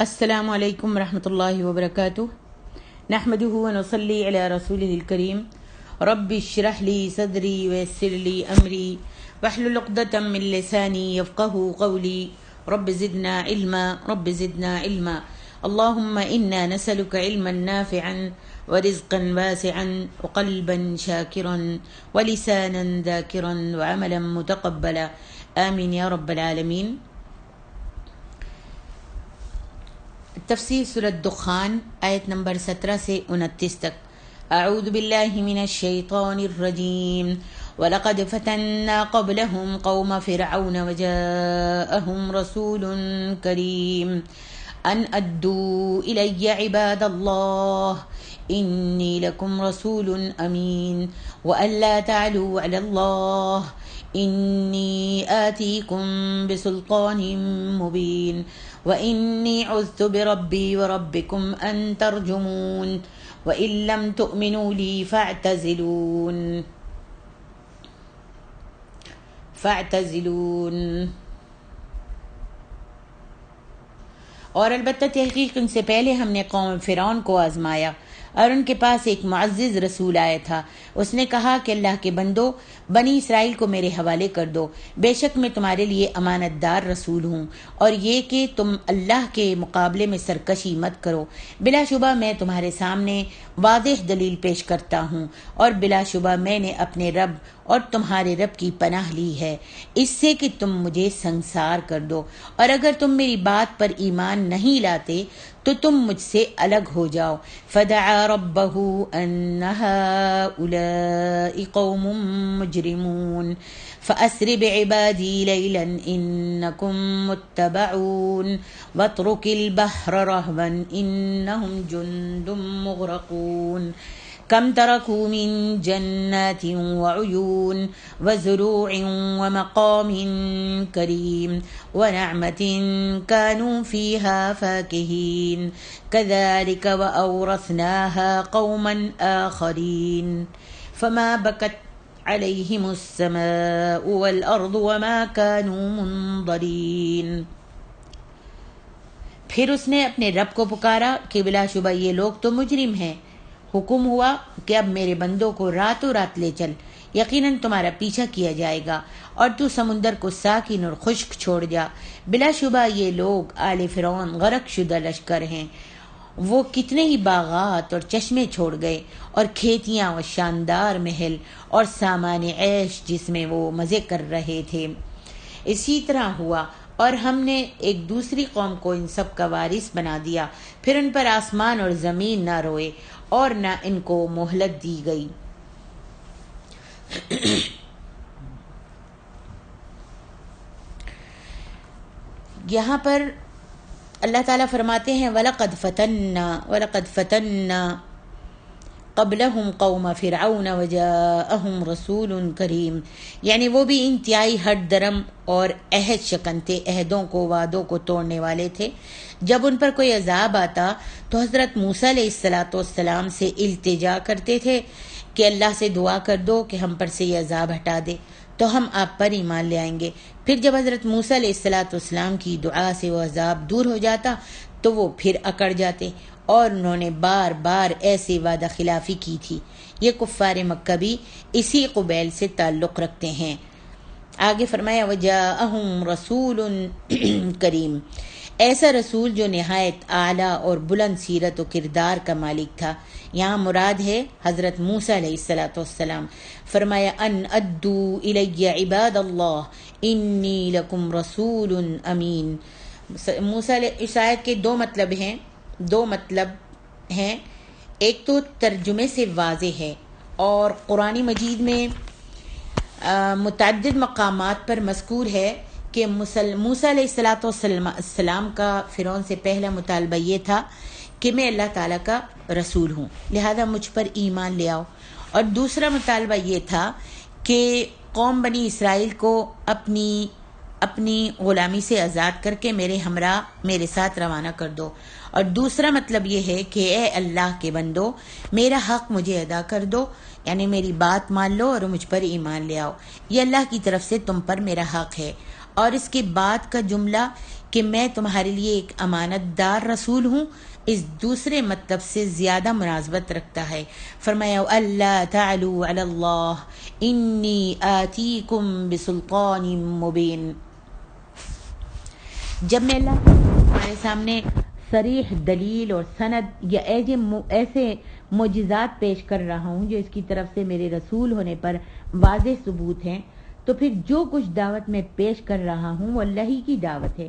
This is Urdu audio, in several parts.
السلام علیکم ورحمۃ اللہ وبرکاتہ نحمدہ ونصلی علی رسولہ الکریم رب اشرح لی صدری ویسر لی امری واحلل عقدۃ من لسانی یفقہوا قولی رب زدنا علما اللہم انا نسألک علما نافعا ورزقا واسعا وقلبا شاکرا ولسانا ذاکرا وعملا متقبلا آمین یا رب العالمین۔ تفسیر سورۃ دخان آیت نمبر 17 سے 29 تک۔ اعوذ باللہ من الشیطان الرجیم وَلَقَدْ فَتَنَّا قَبْلَهُمْ قَوْمَ فِرْعَوْنَ وَجَاءَهُمْ رَسُولٌ كَرِيمٌ أَنْ أَدُّوا إِلَيَّ عِبَادَ اللَّهِ إِنِّي لَكُمْ رَسُولٌ أَمِينٌ وَأَنْ لَا تَعْلُوا عَلَى اللَّهِ إِنِّي آتِيكُمْ بِسُلْطَانٍ مُبِينٍ وَإِنِّي عُذْتُ بِرَبِّي وَرَبِّكُمْ أَن تَرْجُمُونِ وَإِن لَّمْ تُؤْمِنُوا لِي فَاعْتَزِلُونِ۔ اور البتہ تحقیق ان سے پہلے ہم نے قوم فرعون کو آزمایا اور ان کے پاس ایک معزز رسول آیا تھا۔ اس نے کہا کہ اللہ کے بندو، بنی اسرائیل کو میرے حوالے کر دو، بے شک میں تمہارے لیے امانت دار رسول ہوں، اور یہ کہ تم اللہ کے مقابلے میں سرکشی مت کرو۔ بلا شبہ میں تمہارے سامنے واضح دلیل پیش کرتا ہوں، اور بلا شبہ میں نے اپنے رب اور تمہارے رب کی پناہ لی ہے اس سے کہ تم مجھے سنگسار کر دو، اور اگر تم میری بات پر ایمان نہیں لاتے تو تم مجھ سے الگ ہو جاؤ۔ فدعا ربہ ان ہؤلاء قوم مجرمون فأسر بعبادی لیلا انکم متبعون واترک البحر رہوا انہم جند مغرقون کم ترکوا من جنات وعیون وزروع ومقام کریم ونعمت كانوا فيها فاكهين كذلك وأورثناها قوما آخرين فما بكت عليهم السماء والأرض وما كانوا منظرين۔ پھر اس نے اپنے رب کو پکارا کہ بلا شبہ یہ لوگ تو مجرم ہیں۔ حکم ہوا کہ اب میرے بندوں کو راتوں رات لے چل، یقیناً تمہارا پیچھا کیا جائے گا، اور تو سمندر کو ساکن اور خشک چھوڑ جا۔ بلا شبہ یہ لوگ آل فرعون غرق شدہ لشکر ہیں۔ وہ کتنے ہی باغات اور چشمے چھوڑ گئے، اور کھیتیاں اور شاندار محل اور سامان عیش جس میں وہ مزے کر رہے تھے۔ اسی طرح ہوا، اور ہم نے ایک دوسری قوم کو ان سب کا وارث بنا دیا، پھر ان پر آسمان اور زمین نہ روئے اور نہ ان کو مہلت دی گئی۔ یہاں پر اللہ تعالیٰ فرماتے ہیں وَلَقَدْ فَتَنَّا قَبْلَهُمْ قَوْمَ فِرْعَوْنَ وَجَاءَهُمْ رَسُولٌ کریم، یعنی وہ بھی انتہائی ہٹ درم اور عہد شکن تھے، عہدوں کو وعدوں کو توڑنے والے تھے۔ جب ان پر کوئی عذاب آتا تو حضرت موسیٰ علیہ السلام سے التجا کرتے تھے کہ اللہ سے دعا کر دو کہ ہم پر سے یہ عذاب ہٹا دے تو ہم آپ پر ایمان لے آئیں گے۔ پھر جب حضرت موسیٰ علیہ السلام کی دعا سے وہ عذاب دور ہو جاتا تو وہ پھر اکڑ جاتے، اور انہوں نے بار بار ایسے وعدہ خلافی کی تھی۔ یہ کفار مکہ بھی اسی قبیل سے تعلق رکھتے ہیں۔ آگے فرمایا وَجَاءَهُمْ رَسُولٌ کریم، ایسا رسول جو نہایت اعلیٰ اور بلند سیرت و کردار کا مالک تھا۔ یہاں مراد ہے حضرت موسیٰ علیہ السلام۔ فرمایا ان ادوا الی عباد اللہ انی لکم رسول امین۔ موسیٰ اس آیت کے دو مطلب ہیں۔ ایک تو ترجمے سے واضح ہے، اور قرآن مجید میں متعدد مقامات پر مذکور ہے کہ موسیٰ علیہ السلام کا فرعون سے پہلا مطالبہ یہ تھا کہ میں اللہ تعالیٰ کا رسول ہوں، لہذا مجھ پر ایمان لے آؤ، اور دوسرا مطالبہ یہ تھا کہ قوم بنی اسرائیل کو اپنی غلامی سے آزاد کر کے میرے ہمراہ میرے ساتھ روانہ کر دو، اور دوسرا مطلب یہ ہے کہ اے اللہ کے بندو، میرا حق مجھے ادا کر دو، یعنی میری بات مان لو اور مجھ پر ایمان لے آؤ، یہ اللہ کی طرف سے تم پر میرا حق ہے۔ اور اس کے بعد کا جملہ کہ میں تمہارے لیے ایک امانت دار رسول ہوں، اس دوسرے مطلب سے زیادہ مناسبت رکھتا ہے۔ فرمایا اللہ تعلوا علی اللہ انی آتیکم بسلطان مبین۔ جب میں اللہ ہمارے سامنے صریح دلیل اور سند یا ایسے معجزات پیش کر رہا ہوں جو اس کی طرف سے میرے رسول ہونے پر واضح ثبوت ہیں، تو پھر جو کچھ دعوت میں پیش کر رہا ہوں وہ اللہ ہی کی دعوت ہے۔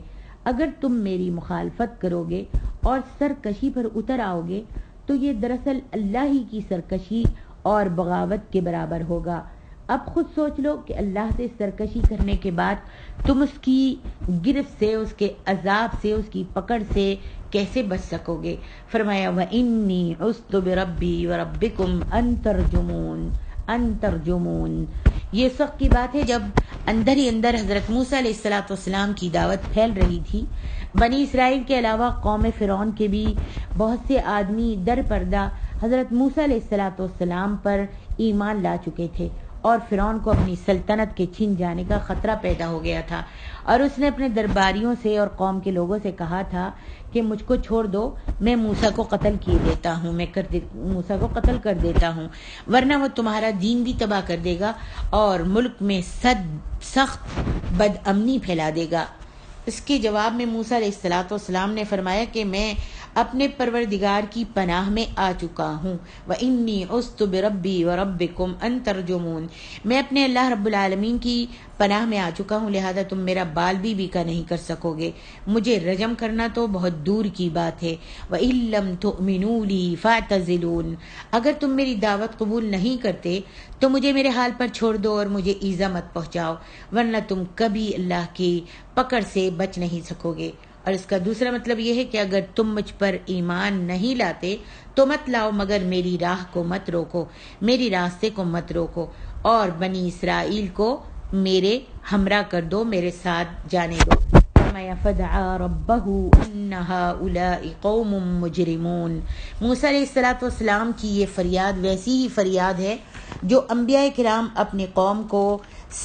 اگر تم میری مخالفت کرو گے اور سرکشی پر اتر آؤ گے تو یہ دراصل اللہ ہی کی سرکشی اور بغاوت کے برابر ہوگا۔ اب خود سوچ لو کہ اللہ سے سرکشی کرنے کے بعد تم اس کی گرفت سے، اس کے عذاب سے، اس کی پکڑ سے کیسے بچ سکو گے؟ فرمایا وَإِنِّي عُذْتُ بِرَبِّي وَرَبِّكُمْ أَن تَرْجُمُونَ۔ یہ اس وقت کی بات ہے جب اندر ہی اندر حضرت موسیٰ علیہ السلام کی دعوت پھیل رہی تھی۔ بنی اسرائیل کے علاوہ قوم فرعون کے بھی بہت سے آدمی در پردہ حضرت موسیٰ علیہ السلام پر ایمان لا چکے تھے، اور فرعون کو اپنی سلطنت کے چھن جانے کا خطرہ پیدا ہو گیا تھا، اور اس نے اپنے درباریوں سے اور قوم کے لوگوں سے کہا تھا کہ مجھ کو چھوڑ دو، میں موسیٰ کو قتل کیے دیتا ہوں، موسیٰ کو قتل کر دیتا ہوں، ورنہ وہ تمہارا دین بھی تباہ کر دے گا اور ملک میں سخت بد امنی پھیلا دے گا۔ اس کے جواب میں موسیٰ علیہ السلام نے فرمایا کہ میں اپنے پروردگار کی پناہ میں آ چکا ہوں۔ وَإِنِّي عُذْتُ بِرَبِّي وَرَبِّكُمْ أَن تَرْجُمُونَ۔ میں اپنے اللہ رب العالمین کی پناہ میں آ چکا ہوں، لہذا تم میرا بال بھی بیکا نہیں کر سکو گے، مجھے رجم کرنا تو بہت دور کی بات ہے۔ وَإِن لَّمْ تُؤْمِنُوا لِي فَاعْتَزِلُونِ۔ اگر تم میری دعوت قبول نہیں کرتے تو مجھے میرے حال پر چھوڑ دو اور مجھے ایذا مت پہنچاؤ، ورنہ تم کبھی اللہ کی پکڑ سے بچ نہیں سکو گے۔ اور اس کا دوسرا مطلب یہ ہے کہ اگر تم مجھ پر ایمان نہیں لاتے تو مت لاؤ، مگر میری راہ کو مت روکو، میری راستے کو مت روکو، اور بنی اسرائیل کو میرے ہمراہ کر دو، میرے ساتھ جانے دو۔ فرمایا فدعا ربہ ان ہؤلاء قوم مجرمون۔ موسیٰ علیہ السلام کی یہ فریاد ویسی ہی فریاد ہے جو انبیاء کرام اپنی قوم کو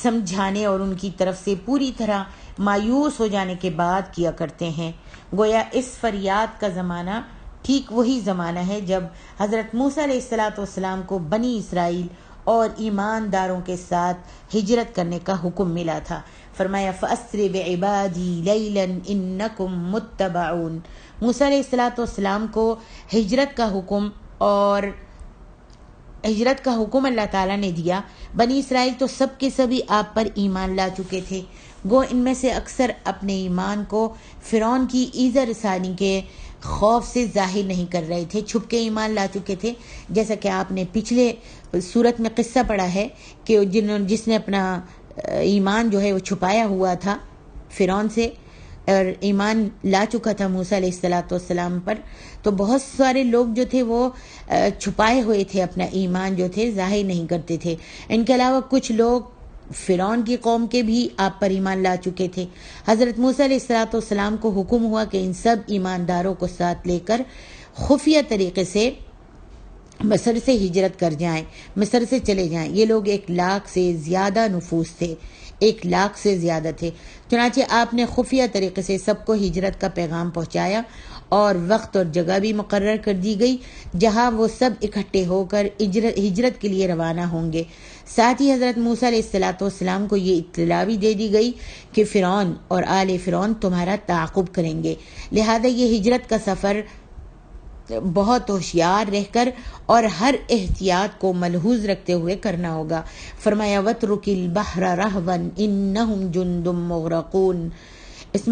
سمجھانے اور ان کی طرف سے پوری طرح مایوس ہو جانے کے بعد کیا کرتے ہیں۔ گویا اس فریاد کا زمانہ ٹھیک وہی زمانہ ہے جب حضرت موسیٰ علیہ السلام کو بنی اسرائیل اور ایمانداروں کے ساتھ ہجرت کرنے کا حکم ملا تھا۔ فرمایا فَأَسْرِ بِعِبَادِي لَيْلًا إِنَّكُمْ مُتَّبَعُونَ۔ موسیٰ علیہ السلام کو ہجرت کا حکم اللہ تعالیٰ نے دیا۔ بنی اسرائیل تو سب کے سبھی آپ پر ایمان لا چکے تھے، گو ان میں سے اکثر اپنے ایمان کو فرعون کی ایذا رسانی کے خوف سے ظاہر نہیں کر رہے تھے، چھپ کے ایمان لا چکے تھے، جیسا کہ آپ نے پچھلے سورت میں قصہ پڑھا ہے کہ جس نے اپنا ایمان جو ہے وہ چھپایا ہوا تھا فرعون سے اور ایمان لا چکا تھا موسیٰ علیہ السلام پر، تو بہت سارے لوگ جو تھے وہ چھپائے ہوئے تھے، اپنا ایمان جو تھے ظاہر نہیں کرتے تھے۔ ان کے علاوہ کچھ لوگ فرعون کی قوم کے بھی آپ پر ایمان لا چکے تھے۔ حضرت موسیٰ علیہ السلام کو حکم ہوا کہ ان سب ایمانداروں کو ساتھ لے کر خفیہ طریقے سے مصر سے ہجرت کر جائیں، مصر سے چلے جائیں۔ یہ لوگ 1,00,000 سے زیادہ نفوس تھے، 1,00,000 سے زیادہ تھے۔ چنانچہ آپ نے خفیہ طریقے سے سب کو ہجرت کا پیغام پہنچایا اور وقت اور جگہ بھی مقرر کر دی گئی جہاں وہ سب اکٹھے ہو کر ہجرت کے لیے روانہ ہوں گے۔ ساتھ ہی حضرت موسیٰ علیہ السلام کو یہ اطلاع بھی دے دی گئی کہ فرعون اور آل فرعون تمہارا تعاقب کریں گے، لہذا یہ ہجرت کا سفر بہت ہوشیار رہ کر اور ہر احتیاط کو ملحوظ رکھتے ہوئے کرنا ہوگا۔ فرمایا وَاتْرُكِ الْبَحْرَ رَهْوًا إِنَّهُمْ جُنْدٌ مُغْرَقُونَ۔ اس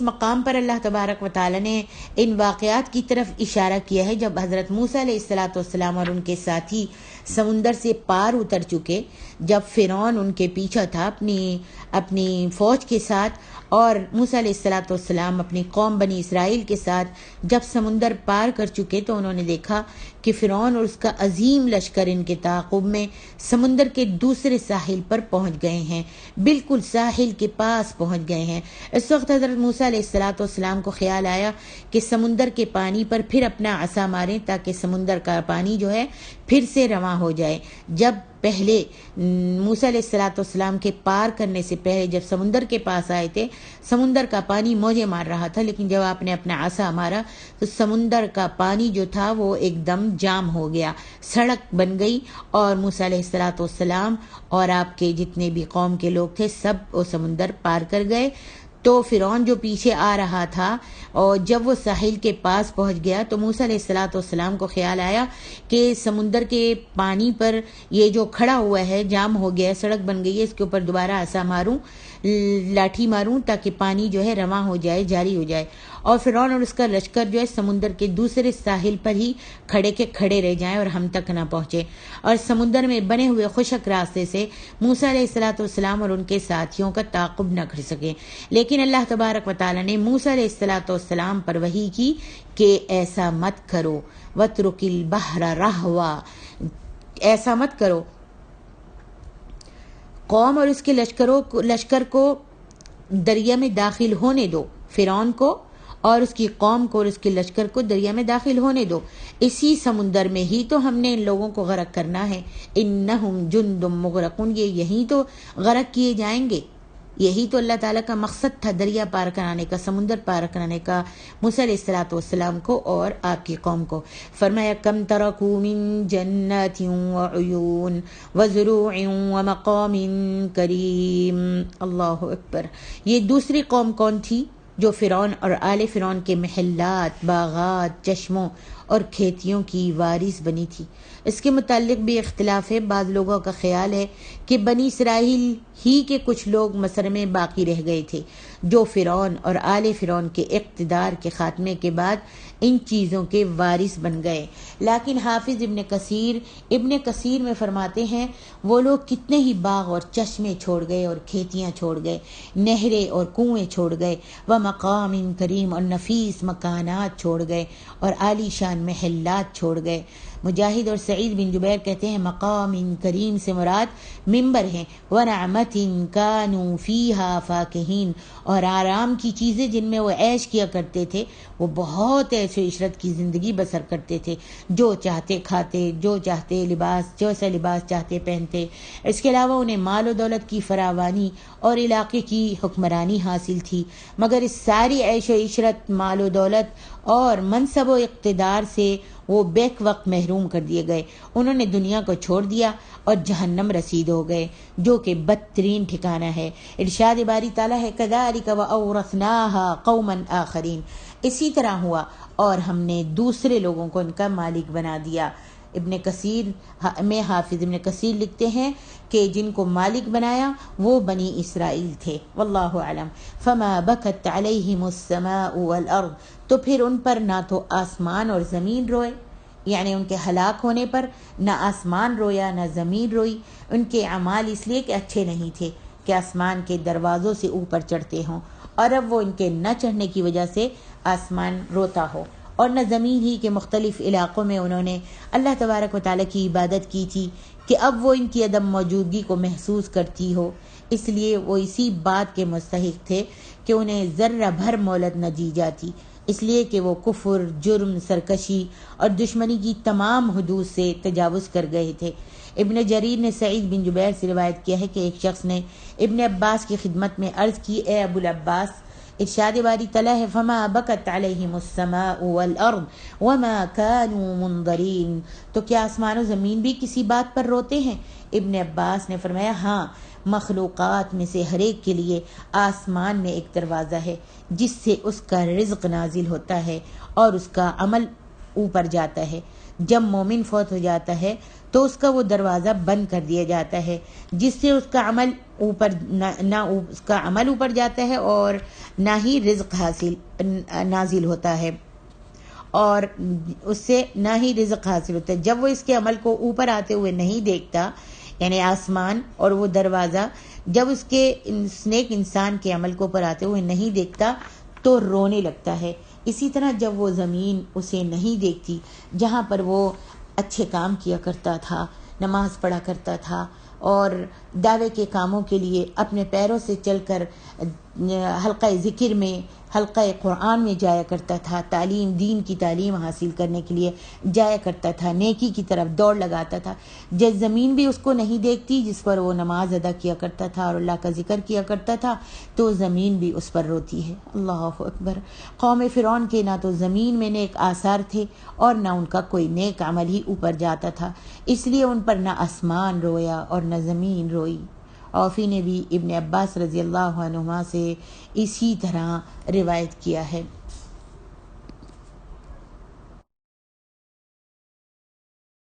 مقام پر اللہ تبارک و تعالی نے ان واقعات کی طرف اشارہ کیا ہے جب حضرت موسیٰ علیہ السلام اور ان کے ساتھی سمندر سے پار اتر چکے، جب فرعون ان کے پیچھے تھا اپنی فوج کے ساتھ، اور موسیٰ علیہ السلام اپنی قوم بنی اسرائیل کے ساتھ جب سمندر پار کر چکے تو انہوں نے دیکھا کہ فرعون اور اس کا عظیم لشکر ان کے تعاقب میں سمندر کے دوسرے ساحل پر پہنچ گئے ہیں، بالکل ساحل کے پاس پہنچ گئے ہیں۔ اس وقت حضرت موسیٰ علیہ السلام کو خیال آیا کہ سمندر کے پانی پر پھر اپنا عصا ماریں تاکہ سمندر کا پانی جو ہے پھر سے رواں ہو جائے۔ جب پہلے موسیٰ علیہ السلام کے پار کرنے سے پہلے جب سمندر کے پاس آئے تھے، سمندر کا پانی موجیں مار رہا تھا، لیکن جب آپ نے اپنا عصا مارا تو سمندر کا پانی جو تھا وہ ایک دم جام ہو گیا، سڑک بن گئی، اور موسیٰ علیہ السلام اور آپ کے جتنے بھی قوم کے لوگ تھے سب وہ سمندر پار کر گئے۔ تو فرعون جو پیچھے آ رہا تھا، اور جب وہ ساحل کے پاس پہنچ گیا تو موسیٰ علیہ السلام کو خیال آیا کہ سمندر کے پانی پر یہ جو کھڑا ہوا ہے جام ہو گیا ہے، سڑک بن گئی ہے، اس کے اوپر دوبارہ عصا ماروں، لاٹھی ماروں تاکہ پانی جو ہے رواں ہو جائے، جاری ہو جائے، اور فرعون اور اس کا لشکر جو ہے سمندر کے دوسرے ساحل پر ہی کھڑے کے کھڑے رہ جائیں اور ہم تک نہ پہنچے، اور سمندر میں بنے ہوئے خشک راستے سے موسیٰ علیہ السلام اور ان کے ساتھیوں کا تعاقب نہ کر سکے۔ لیکن اللہ تبارک و تعالیٰ نے موسیٰ علیہ السلام پر وحی کی کہ ایسا مت کرو، وَاتْرُكِ الْبَحْرَ رَهْوًا، ایسا مت کرو، قوم اور اس کے لشکر کو دریا میں داخل ہونے دو، فرعون کو اور اس کی قوم کو اور اس کے لشکر کو دریا میں داخل ہونے دو، اسی سمندر میں ہی تو ہم نے ان لوگوں کو غرق کرنا ہے، انہم جند مغرقون، یہ یہی تو غرق کیے جائیں گے۔ یہی تو اللہ تعالیٰ کا مقصد تھا دریا پار کرانے کا، سمندر پار کرانے کا موسیٰ علیہ السلام کو اور آپ کی قوم کو۔ فرمایا کم ترکوا من جنات وعیون وزروع ومقام کریم۔ اللہ اکبر۔ یہ دوسری قوم کون تھی؟ جو فرعون اور آل فرعون کے محلات، باغات، چشموں اور کھیتیوں کی وارث بنی تھی۔ اس کے متعلق بھی اختلاف ہے۔ بعض لوگوں کا خیال ہے کہ بنی اسرائیل ہی کے کچھ لوگ مصر میں باقی رہ گئے تھے، جو فرعون اور آل فرعون کے اقتدار کے خاتمے کے بعد ان چیزوں کے وارث بن گئے۔ لیکن حافظ ابن کثیر میں فرماتے ہیں وہ لوگ کتنے ہی باغ اور چشمے چھوڑ گئے اور کھیتیاں چھوڑ گئے، نہریں اور کنویں چھوڑ گئے، وہ مقام کریم اور نفیس مکانات چھوڑ گئے، اور عالی شان محلات چھوڑ گئے۔ مجاہد اور سعید بن جبیر کہتے ہیں مقام کریم سے مراد ممبر ہیں، ونعمت کانوا فیہا فاکہین، اور آرام کی چیزیں جن میں وہ عیش کیا کرتے تھے، وہ بہت عیش و عشرت کی زندگی بسر کرتے تھے، جو چاہتے کھاتے، جو چاہتے لباس، جیسا لباس چاہتے پہنتے۔ اس کے علاوہ انہیں مال و دولت کی فراوانی اور علاقے کی حکمرانی حاصل تھی، مگر اس ساری عیش و عشرت، مال و دولت اور منصب و اقتدار سے وہ بیک وقت محروم کر دیے گئے۔ انہوں نے دنیا کو چھوڑ دیا اور جہنم رسید ہو گئے، جو کہ بدترین ٹھکانہ ہے۔ ارشاد باری تعالیٰ ہے کذالک وأورثناها قوما آخرین، اسی طرح ہوا اور ہم نے دوسرے لوگوں کو ان کا مالک بنا دیا۔ ابن کثیر میں حافظ ابن کثیر لکھتے ہیں کہ جن کو مالک بنایا وہ بنی اسرائیل تھے۔ واللہ اعلم۔ فما بکت علیہم السماء والارض، تو پھر ان پر نہ تو آسمان اور زمین روئے، یعنی ان کے ہلاک ہونے پر نہ آسمان رویا نہ زمین روئی۔ ان کے اعمال اس لیے کہ اچھے نہیں تھے کہ آسمان کے دروازوں سے اوپر چڑھتے ہوں، اور اب وہ ان کے نہ چڑھنے کی وجہ سے آسمان روتا ہو، اور نہ زمین ہی کے مختلف علاقوں میں انہوں نے اللہ تبارک و تعالیٰ کی عبادت کی تھی کہ اب وہ ان کی عدم موجودگی کو محسوس کرتی ہو، اس لیے وہ اسی بات کے مستحق تھے کہ انہیں ذرہ بھر مہلت نہ دی جاتی، اس لیے کہ وہ کفر، جرم، سرکشی اور دشمنی کی تمام حدود سے تجاوز کر گئے تھے۔ ابن جریر نے سعید بن جبیر سے روایت کیا ہے کہ ایک شخص نے ابن عباس کی خدمت میں عرض کی، اے ابو العباس، ارشاد باری تعالیٰ ہے فما بکت علیہم السماء والارض وما كانوا منظرین، تو کیا آسمان و زمین بھی کسی بات پر روتے ہیں؟ ابن عباس نے فرمایا ہاں، مخلوقات میں سے ہر ایک کے لیے آسمان میں ایک دروازہ ہے جس سے اس کا رزق نازل ہوتا ہے اور اس کا عمل اوپر جاتا ہے۔ جب مومن فوت ہو جاتا ہے تو اس کا وہ دروازہ بند کر دیا جاتا ہے، جس سے اس کا عمل اس کا عمل اوپر جاتا ہے اور نہ ہی رزق نازل ہوتا ہے، اور اس سے نہ ہی رزق حاصل ہوتا ہے۔ جب وہ اس کے عمل کو اوپر آتے ہوئے نہیں دیکھتا، یعنی آسمان اور وہ دروازہ جب اس کے نیک انسان کے عمل کو اوپر آتے ہوئے نہیں دیکھتا تو رونے لگتا ہے۔ اسی طرح جب وہ زمین اسے نہیں دیکھتی جہاں پر وہ اچھے کام کیا کرتا تھا، نماز پڑھا کرتا تھا اور دعوے کے کاموں کے لیے اپنے پیروں سے چل کر حلقہ ذکر میں، حلقہ قرآن میں جایا کرتا تھا، تعلیم، دین کی تعلیم حاصل کرنے کے لیے جایا کرتا تھا، نیکی کی طرف دوڑ لگاتا تھا۔ جب زمین بھی اس کو نہیں دیکھتی جس پر وہ نماز ادا کیا کرتا تھا اور اللہ کا ذکر کیا کرتا تھا، تو زمین بھی اس پر روتی ہے۔ اللہ اکبر۔ قوم فرعون کے نہ تو زمین میں نیک آثار تھے اور نہ ان کا کوئی نیک عمل ہی اوپر جاتا تھا، اس لیے ان پر نہ آسمان رویا اور نہ زمین روئی۔ اوفی نے بھی ابن عباس رضی اللہ عنہما سے اسی طرح روایت کیا ہے۔